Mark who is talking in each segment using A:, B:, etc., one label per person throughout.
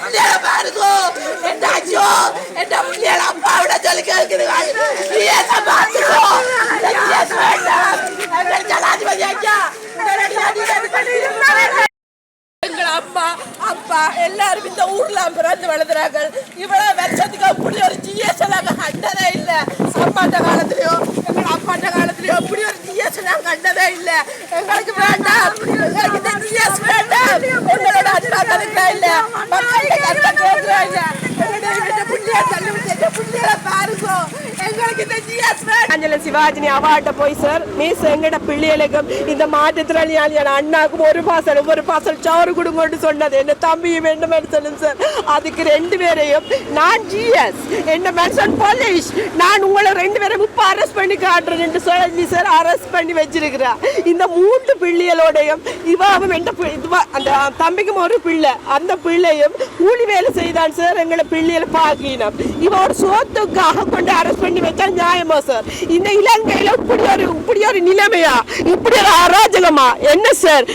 A: பிள்ளைகளை பாருங்க. என் ஐயோ என் பிள்ளைகளை அப்பாவிட சொல்லி கேட்குதுங்க. பார்த்துக்கோ ஜனாதிபதி ஐயா எங்கள் அம்மா அப்பா எல்லாரும் இந்த ஊர்ல பிறந்து வளர்ந்துறாங்க. இவ்வளவு வருஷத்துக்கு அப்படி ஒரு ஜிஎஸ் நாங்க கண்டதே இல்லை. அப்பாட்ட காலத்திலயோ எங்கள் அப்பாட்ட காலத்திலயோ அப்படி ஒரு ஜிஎஸ் நாங்க கண்டதே இல்லை. எங்களுக்கு வேண்டாம், எங்களுக்கு இந்த ஜிஎஸ் வேண்டாம். எங்களோட அண்ணா இல்லை, மக்களுடைய கஷ்டம் கேட்கிறா இல்லை. எங்களுடைய புள்ளிய தள்ளி விட்டு புள்ளிகளை பாருங்க. எங்களுக்கு இந்த ஜிஎஸ் வேண்டாம். சிவாஜினி அவாட்ட போய் சார் மீஸ் எங்கட பிள்ளைகளுக்கும் இந்த மாற்றுத்திறனாளியான அண்ணாக்கும் ஒரு பாசல் சோறு கொடுங்கன்னு சொன்னது என்ன தம்பியும் என்ன மனுஷனும் சார். அதுக்கு 2 பேரையும் நான் ஜிஎஸ் என்ன மனுஷன் போலீஸ் நான் உங்களை 2 பேரும் இப்ப அரெஸ்ட் பண்ணி காட்டுறேன் சொல்லி சார் அரெஸ்ட் பண்ணி வச்சிருக்கிறேன். இந்த 3 பிள்ளைகளோடையும் இவாவும் அந்த தம்பிக்கும் ஒரு பிள்ளை, அந்த பிள்ளையும் கூலி வேலை செய்தான் சார். எங்களை பிள்ளைகளை பாக்கினோம் இவ ஒரு சோத்துக்காக கொண்டு அரெஸ்ட் பண்ணி வச்சா நியாயமா சார்? இந்த இலங்கையில இப்படி ஒரு நிலைமையா, இப்படி ஒரு அராஜகமா என்ன சார்?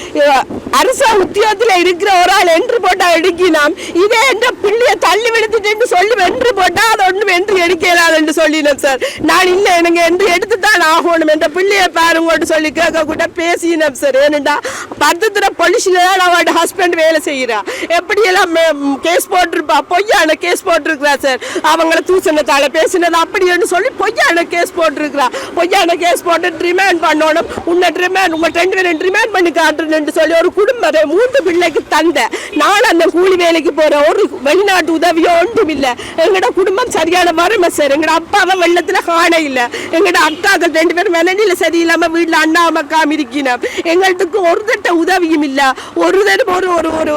A: அரசு உத்தியோகத்தில் இருக்கிற ஒரு ஆள் என்று போட்டா எடுக்கினாம், இதே என்ற பிள்ளைய தள்ளி விடுத்துட்டு சொல்லி வென்று போட்டா அது ஒன்றும் என்று எடுக்கலாம் என்று சொல்லினோம் சார். நான் இல்லை எனக்கு என்று எடுத்துத்தான் ஆகணும் என்ற பிள்ளைய பாருங்கன்னு சொல்லி கேட்க கூட பேசினோம் சார். ஏனண்டா 10 தடவை போலீஸ்ல தான் அவரோட ஹஸ்பண்ட் வேலை செய்யறா. எப்படியெல்லாம் கேஸ் போட்டிருப்பா, பொய்யான கேஸ் போட்டிருக்கிறா சார். அவங்கள தூசணத்தால பேசினது அப்படின்னு சொல்லி பொய்யான கேஸ் போட்டிருக்கிறா. பொய்யான கேஸ் போட்டு ரிமாண்ட் பண்ணணும், உன்னை ரிமாண்ட் உங்க 2 பேரும் ரிமாண்ட் பண்ணி காட்டுறேன்னு சொல்லி ஒரு குடும்பம் 3 பிள்ளைக்கு தந்த நான் அந்த கூலி வேலைக்கு போற ஒரு வெளிநாட்டு உதவியோ ஒன்றும் இல்லை. எங்கட குடும்பம் சரியான வறுமை சார். எங்கட அப்பாவை வெள்ளத்துல காண இல்லை. எங்கட அக்காக்கள் 2 பேரும் மனநிலை சரியில்லாம வீட்டுல அண்ணா அம்மாக்காம இருக்கணும். எங்களுக்கு ஒரு தட்ட உதவியும் இல்ல. ஒரு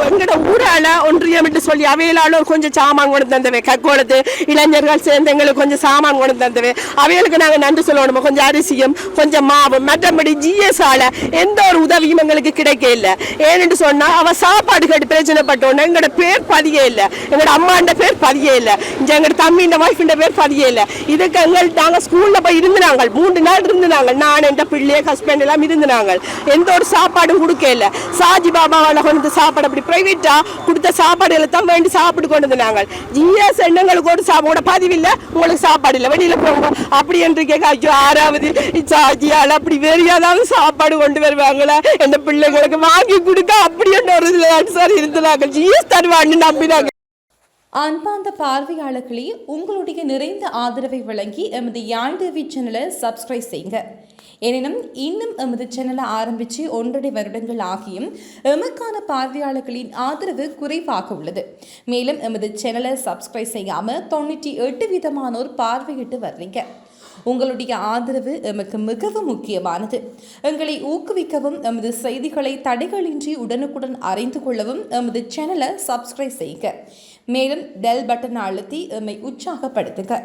A: எங்கட ஊரால ஒன்றியம் என்று சொல்லி அவையிலான கொஞ்சம் சாமான் கொண்டு தந்தவை, கக்கோளத்து இளைஞர்கள் சேர்ந்து எங்களுக்கு கொஞ்சம் சாமான் கொண்டு தந்தவை. அவைகளுக்கு நாங்க நன்றி சொல்லணும். கொஞ்சம் அரிசியும் கொஞ்சம் மாவும். மற்றபடி ஜிஎஸ் ஆல எந்த ஒரு உதவியும் எங்களுக்கு கிடைக்க இல்லை. ஏன்னு சொன்னா அவ சாப்பாடு கேட்டு பிரச்சனை பட்டோன்னா எங்களோட பேர் பதிய இல்லை, எங்களோட அம்மாண்ட பேர் பதிய இல்லை, எங்களோட தம்பிண்ட ஒய்ஃபிண்ட பேர் பதிய இல்லை. இதுக்கு நாங்க ஸ்கூல்ல போய் இருந்தாங்க, 3 நாள் இருந்தாங்க. நான் என் பிள்ளைய ஹஸ்பண்ட் எல்லாம் இருந்தாங்க. எந்த ஒரு சாப்பாடும் கொடுக்க இல்லை. சாஜி பாபாவால கொண்டு சாப்பாடு அப்படி பிரைவேட்டா கொடுத்த சாப்பாடுகளை தான் வேண்டி சாப்பிட்டு கொண்டு இருந்தாங்க. ஜிஎஸ் எண்ணங்களுக்கு ஒரு சாப்பாடு பதிவில்லை, உங்களுக்கு சாப்பாடு இல்லை, வெளியில போங்க அப்படி என்று கேட்க ஐயோ 6வது சாஜியால் அப்படி வேறு ஏதாவது சாப்பாடு கொண்டு வருவாங்களா என் பிள்ளைங்களுக்கு வாங்கி கொடுக்க அப்படி ஒரு சார் இருந்தாங்க. ஜிஎஸ் தருவான்னு நம்பினாங்க.
B: அன்பார்ந்த பார்வையாளர்களே, உங்களுடைய நிறைந்த ஆதரவை வழங்கி எமது யாழ் டிவி சேனலை சப்ஸ்கிரைப் செய்யுங்க. எனினும் இன்னும் எமது சேனலை ஆரம்பித்து 1.5 வருடங்கள் ஆகியும் எமக்கான பார்வையாளர்களின் ஆதரவு குறைவாக உள்ளது. மேலும் எமது சேனலை சப்ஸ்கிரைப் செய்யாமல் 98% பார்வையிட்டு வர்றீங்க. உங்களுடைய ஆதரவு எமக்கு மிகவும் முக்கியமானது. எங்களை ஊக்குவிக்கவும் எமது செய்திகளை தடைகளின்றி உடனுக்குடன் அறிந்து கொள்ளவும் எமது சேனலை சப்ஸ்கிரைப் செய்யுங்க. மேலும் பெல் பட்டன் அழுத்தி எம்மை உற்சாகப்படுத்துங்க.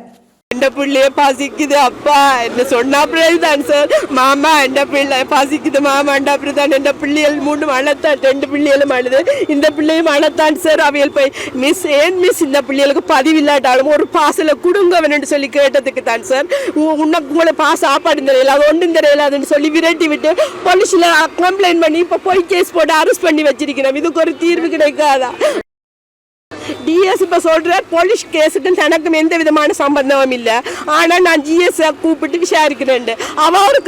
A: எந்த பிள்ளைய பசிக்குது அப்பா என்ன சொன்னா அப்படிதான் சார். மாமா எந்த பிள்ளை பசிக்குது மாமா எந்த அப்படிதான். எந்த பிள்ளைகள் 3 அழத்தான், 2 பிள்ளைகளும் அழுது, இந்த பிள்ளையும் அழத்தான் சார். அவையில் போய் மிஸ் இந்த பிள்ளைகளுக்கு பதிவில்லாட்டாலும் ஒரு பாசல கொடுங்க வேணும்னு சொல்லி கேட்டதுக்கு தான் சார். உங்களை சாப்பாடு தெரியல, அது ஒன்றும் தெரியலாதுன்னு சொல்லி விரட்டி விட்டு போலீஸ்ல கம்ப்ளைண்ட் பண்ணி இப்போ போய் கேஸ் போட்டு அரெஸ்ட் பண்ணி வச்சிருக்கிறோம். இதுக்கு ஒரு தீர்வு கிடைக்காதா? டிஎஸ் இப்ப சொல்ற போலீஸ் கேஸுக்கு தனக்கும் எந்த விதமான சம்பந்தமும் இல்லை. ஆனா நான் ஜிஎஸ் கூப்பிட்டு விசாரிக்கிறேன். அவ ஒரு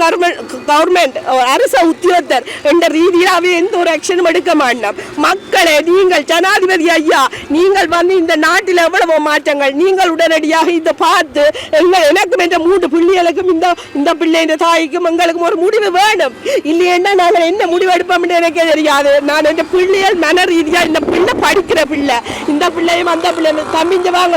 A: கவர்மெண்ட் அரச உத்தியோகத்தர் என்ற ரீதியில் அவ எந்த ஒரு ஆக்ஷனும் எடுக்க மாட்டோம். மக்களே, நீங்கள் ஜனாதிபதி ஐயா, நீங்கள் வந்து இந்த நாட்டில் எவ்வளவு மாற்றங்கள், நீங்கள் உடனடியாக இதை பார்த்து எனக்கும் என்ற 3 பிள்ளைகளுக்கும் இந்த பிள்ளைன்ற தாய்க்கும் எங்களுக்கும் ஒரு முடிவு வேணும். இல்லைன்னா நாங்கள் என்ன முடிவு எடுப்போம்னு எனக்கே தெரியாது. நான் என் பிள்ளைகள் மன ரீதியா இந்த பிள்ளை படிக்கிற பிள்ளை, இந்த பிள்ளையும் அந்த பிள்ளையும் தம்பிஞ்ச வாங்க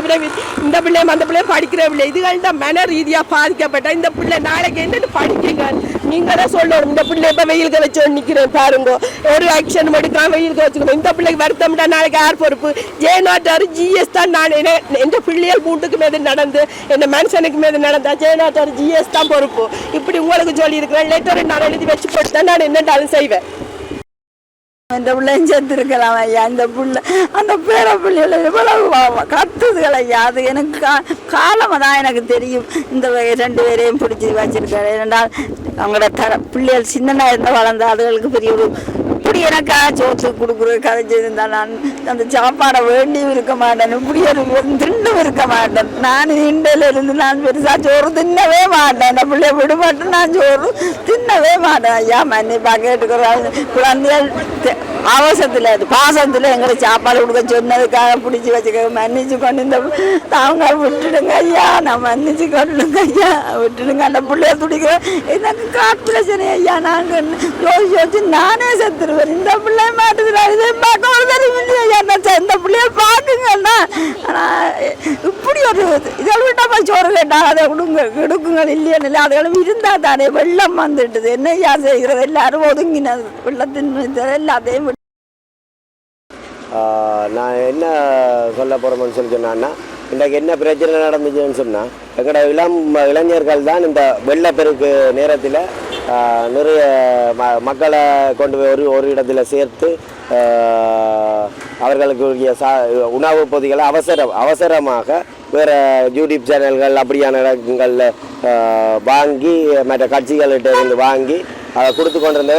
A: இந்த பிள்ளையும் அந்த பிள்ளையும் படிக்கிற பிள்ளை, இதுகள் தான் மன ரீதியா பாதிக்கப்பட்ட இந்த பிள்ளை நாளைக்கு என்னன்னு படிக்குங்க. நீங்க தான் சொல்லணும். இந்த பிள்ளை இப்ப வெயிலுக்கு வச்சு நிக்கிறேன் பாருங்க, ஒரு ஆக்ஷன் எடுக்கலாம், வெயிலுக்கு வச்சுக்கணும். இந்த பிள்ளைக்கு வருத்தம்டா நாளைக்கு யார் பொறுப்பு? ஜெயநாட்டார் ஜிஎஸ் தான். நான் எந்த பிள்ளைகள் 3க்கு மீது நடந்து என்ன மனுஷனுக்கு மீது நடந்தா ஜெயநாட்டார் ஜிஎஸ் தான் பொறுப்பு. இப்படி உங்களுக்கு சொல்லி இருக்கிறேன். லெட்டர் நான் எழுதி வச்சு போட்டு தான் நான் என்னென்னாலும் செய்வேன்.
C: அந்த பிள்ளையும் செத்துருக்கலாம் ஐயா. அந்த பிள்ளை அந்த பேர பிள்ளைகளை எவ்வளவு கத்துதுகள் ஐயா. அது எனக்கு காலமாக தான் எனக்கு தெரியும். இந்த 2 பேரையும் பிடிச்சி வச்சிருக்காரு. ஏனென்றால் அவங்களோட பிள்ளைகள் சின்னனா இருந்தால் வளர்ந்த அதுகளுக்கு பெரிய ஒரு இப்படி எனக்கா சோத்து கொடுக்குற கதை செய்திருந்தா நான் அந்த சாப்பாடை வேண்டியும் இருக்க மாட்டேன், இப்படி ஒரு தின்னும் இருக்க மாட்டேன். நான் இண்டையில இருந்து நான் பெருசா சோறு தின்னவே மாட்டேன், இந்த பிள்ளைய விட மாட்டேன், நான் சோறு தின்னவே மாட்டேன். ஐயா மன்னிப்பா கேட்டுக்கிறாங்க. குழந்தைகள் அவசரத்தில் பாசத்தில் எங்களை சாப்பாடு கொடுக்க சொன்னதுக்காக பிடிச்சி வச்சுக்க மன்னிச்சு கொண்டு இந்த அவங்க விட்டுடுங்க ஐயா, நான் மன்னிச்சு கொண்டுடுங்க ஐயா, விட்டுடுங்க. அந்த பிள்ளைய துடிக்கிறேன், எனக்கு காட்டு பிரச்சனை ஐயா, நாங்கள் யோசிச்சு நானே செத்துருவேன். இந்த பிள்ளைய மாட்டுக்கிறான், இதை பார்க்க ஒரு தெரியும் இல்லையா ஐயா, இந்த பிள்ளைய பார்க்குங்கண்ணா. ஆனால் இப்படி ஒரு இதை விட்டாப்பா சோறு கேட்டால் அதை கொடுக்குங்கள் இல்லையான்னு இல்லை, அதுகளும் இருந்தால் தானே வெள்ளம் வந்துட்டுது. என்ன ஐயா செய்கிறது, எல்லாரும் ஒதுங்கினது வெள்ளத்தின் எல்லாத்தையும்.
D: நான் என்ன சொல்ல போகிறோம்னு சொல்லி சொன்னான்னா, இன்றைக்கு என்ன பிரச்சனை நடந்துச்சுன்னு சொன்னால், எங்களோட இளைஞர்கள் தான் இந்த வெள்ளப்பெருக்கு நேரத்தில் நிறைய மக்களை கொண்டு போய் ஒரு இடத்துல சேர்த்து அவர்களுக்குரிய உணவுப் பொதிகளை அவசரமாக வேறு யூடியூப் சேனல்கள் அப்படியான இடங்களில் வாங்கி மற்ற கட்சிகள்கிட்ட இருந்து வாங்கி அதை கொடுத்து கொண்டிருந்த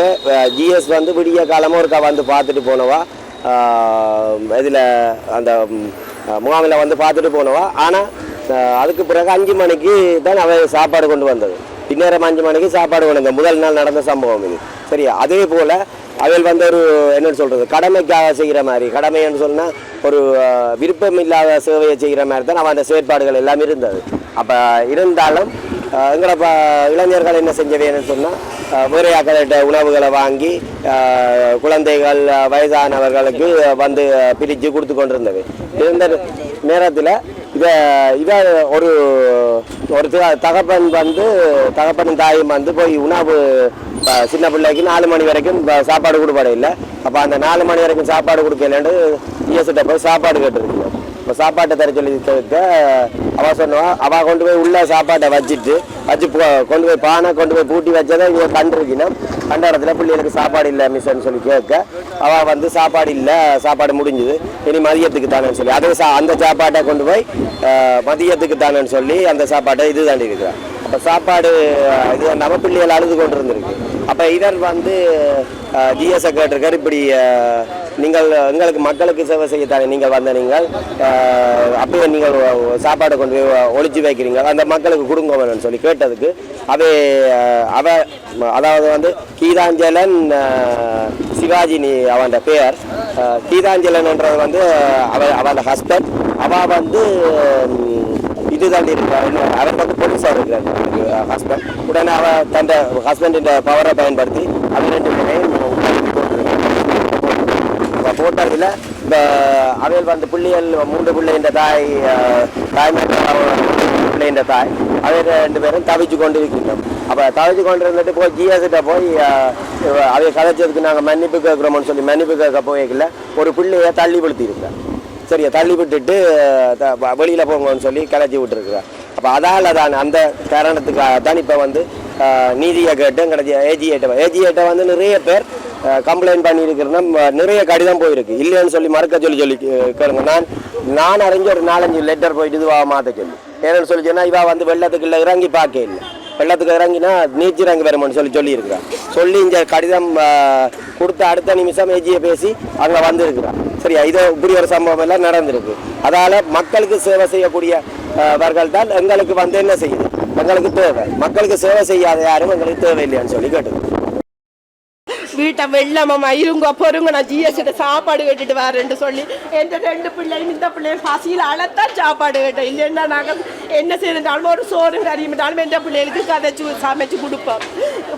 D: ஜிஎஸ் வந்து விடிய காலமாக ஒருக்கா வந்து பார்த்துட்டு போனவா, இதில் அந்த முகாமில் வந்து பார்த்துட்டு போனவா. ஆனால் அதுக்கு பிறகு 5 மணிக்கு தான் அவை சாப்பாடு கொண்டு வந்தது. பின்னேரம் 5 மணிக்கு சாப்பாடு கொண்டு வந்தது. முதல் நாள் நடந்த சம்பவம் இது. சரியா? அதே போல் அவையில் வந்து ஒரு என்னென்னு சொல்கிறது, கடமைக்காக செய்கிற மாதிரி, கடமைன்னு சொன்னால் ஒரு விருப்பம் இல்லாத சேவையை செய்கிற மாதிரி தான் அவன் அந்த செயற்பாடுகள் எல்லாம் இருந்தது. அப்போ இருந்தாலும் எங்களை இளைஞர்கள் என்ன செஞ்சவேன்னு சொன்னால், வேறையாக்கள்கிட்ட உணவுகளை வாங்கி குழந்தைகள் வயதானவர்களுக்கு வந்து பிரித்து கொடுத்து கொண்டிருந்தது. இருந்த நேரத்தில் இதை ஒரு தகப்பனும் தாயும் வந்து போய் உணவு சின்ன பிள்ளைக்கு 4 மணி வரைக்கும் சாப்பாடு கொடுப்பாடு இல்லை. அப்போ அந்த 4 மணி வரைக்கும் சாப்பாடு கொடுக்கலன்னு இஎஸ்கிட்ட போய் சாப்பாடு கேட்டுருக்கோம். இப்போ சாப்பாட்டை தர சொல்லி அவள் சொன்னவா, அவள் கொண்டு போய் உள்ள சாப்பாட்டை வச்சு கொண்டு போய் பானை கொண்டு போய் பூட்டி வச்சதை இவங்க கண்டிருக்கணும். கண்ட இடத்துல பிள்ளைகளுக்கு சாப்பாடு இல்லை மிஸ்ன்னு சொல்லி கேட்க, அவள் வந்து சாப்பாடு இல்லை, சாப்பாடு முடிஞ்சுது, இனி மதியத்துக்கு தானேன்னு சொல்லி அந்த சாப்பாட்டை கொண்டு போய் மதியத்துக்கு தானேன்னு சொல்லி அந்த சாப்பாட்டை இது தாண்டி இருக்கிறான். அப்போ சாப்பாடு இது நம்ம பிள்ளைகள் அழுது கொண்டு இருந்திருக்கு. அப்போ இதர் வந்து ஜிஎஸ்ஐ கேட்டிருக்காரு, இப்படி நீங்கள் எங்களுக்கு மக்களுக்கு சேவை செய்யத்தானே நீங்கள் வந்த நீங்கள் அப்படியே நீங்கள் சாப்பாடை கொண்டு போய் ஒழிச்சு வைக்கிறீங்க, அந்த மக்களுக்கு கொடுங்க வேணும்னு சொல்லி கேட்டதுக்கு அதாவது வந்து கீதாஞ்சலன் சிவாஜினி அவன் பெயர். கீதாஞ்சலன்ன்றது வந்து அவன் ஹஸ்பண்ட். அவள் வந்து இது தாண்டி இருக்கிறார், அவர் வந்து போலீஸாக இருக்கிறார் ஹஸ்பண்ட். உடனே அவள் தன் ஹஸ்பண்டின் பவரை பயன்படுத்தி அவன் 2 பேரையும் போட்டதில் இந்த அவையில் வந்து பிள்ளைகள் 3 பிள்ளைன்ற பிள்ளைன்ற தாய் அவை 2 பேரும் தவிச்சு கொண்டு இருக்கின்றோம். அப்போ தவிச்சு கொண்டு இருந்துட்டு போய் ஜிஎஸ்கிட்ட போய் அவை கதைச்சதுக்கு நாங்கள் மன்னிப்பு கேட்குறோம்னு சொல்லி மன்னிப்பு கேட்க போய்க்கல ஒரு பிள்ளையை தள்ளி விழுத்திருக்கிறேன். சரியா? தள்ளி விட்டுட்டு வெளியில் போங்கன்னு சொல்லி கிளச்சி விட்டுருக்குறேன். அப்போ அதால் தான் அந்த காரணத்துக்காக தான் இப்போ வந்து நீதியை கேட்டு கிடைச்சி ஏஜிஏட்டை வந்து நிறைய பேர் கம்ப்ளைண்ட் பண்ணியிருக்கிறேன்னா நிறைய கடிதம் போயிருக்கு. இல்லைன்னு சொல்லி மறுக்க சொல்லி கேளுங்க. நான் அறிஞ்ச ஒரு 4-5 லெட்டர் போயிட்டு இதுவாக மாற்ற சொல்லி ஏன்னு சொல்லி சொன்னால் இவா வந்து வெள்ளத்துக்குள்ள இறங்கி பார்க்க இல்லை, வெள்ளத்துக்கு இறங்கினா நீச்சி இறங்கி வருமானு சொல்லியிருக்கிறான். சொல்லி இந்த கடிதம் கொடுத்த அடுத்த நிமிஷம் ஏஜியை பேசி அங்கே வந்திருக்கிறான். சரியா? இது இப்படி ஒரு சம்பவம் எல்லாம் நடந்திருக்கு. அதால் மக்களுக்கு சேவை செய்யக்கூடியவர்கள் தான் எங்களுக்கு வந்து என்ன செய்யுது, எங்களுக்கு தேவை. மக்களுக்கு சேவை செய்யாத யாரும் எங்களுக்கு தேவையில்லையான்னு சொல்லி கேட்டுது.
A: வீட்டை வெள்ளமாம்மா இருங்க பொறுங்க, நான் ஜிஎஸ்கிட்ட சாப்பாடு கேட்டுட்டு வரேன்னு சொல்லி எந்த 2 பிள்ளையும் இந்த பிள்ளையும் பசியில் அழத்தான் சாப்பாடு கேட்டேன். இல்லைன்னா நாங்கள் என்ன செய்யறதாலும் ஒரு சோறு கறியும்னாலும் எந்த பிள்ளைகளுக்கு கதைச்சி சமைச்சு கொடுப்போம்.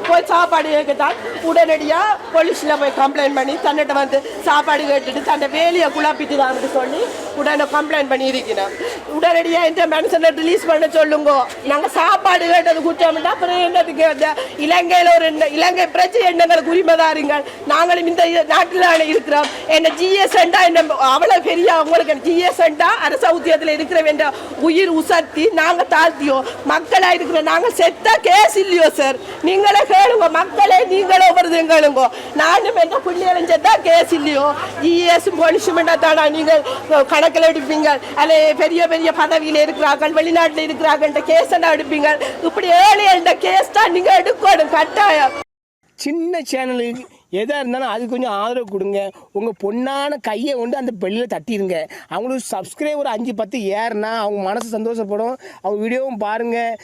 A: போய் சாப்பாடு கேட்கத்தான் உடனடியாக போலீஸில் போய் கம்ப்ளைண்ட் பண்ணி தன்னிட்ட வந்து சாப்பாடு கேட்டுட்டு தன்னை வேலையை குழப்பிட்டு தான் சொல்லி உடனே கம்ப்ளைண்ட் பண்ணியிருக்கிறோம். உடனடியாக எந்த மனுஷனை ரிலீஸ் பண்ண சொல்லுங்க. நாங்கள் சாப்பாடு கேட்டது குற்றம்னா அப்புறம் என்னதுக்கு இலங்கையில் ஒரு இலங்கை பிரச்சனை எண்ணங்களுக்கு உரிமைதான். நாங்களும் இந்த நாட்டில் இருக்கிறோம். என்ன ஜிஎஸ்ண்டா என்ன அவ்வளவு பெரிய உங்களுக்கு ஜிஎஸ்ண்டா அரச உத்தியோகத்தில் இருக்கிற வேண்டிய உயிர் உசர்த்தி நாங்கள் தாழ்த்தியோம். மக்களாக இருக்கிற நாங்கள் செத்தா கேஸ் இல்லையோ சார், நீங்களே கேளுங்க, மக்களே நீங்களே ஒவ்வொரு கேளுங்க. நானும் எந்த பிள்ளைகளும் செத்தா கேஸ் இல்லையோ, ஜிஎஸ் போலீஸ்மெண்டா தானா நீங்கள் கணக்கில் எடுப்பீங்க, அல்ல பெரிய பெரிய பதவியில் இருக்கிறார்கள் வெளிநாட்டில் இருக்கிறார்கள் கேஸ் என்ன எடுப்பீங்க. இப்படி 7 கேஸ் தான் நீங்கள் எடுக்கணும் கட்டாயம்.
E: சின்ன சேனலுக்கு எதாக இருந்தாலும் அது கொஞ்சம் ஆதரவு கொடுங்க. உங்கள் பொண்ணான கையை கொண்டு அந்த பெல்லில் தட்டிடுங்க. அவங்களுக்கு சப்ஸ்கிரைபர் 5-10 ஏறுனா அவங்க மனசு சந்தோஷப்படும். அவங்க வீடியோவும் பாருங்கள்.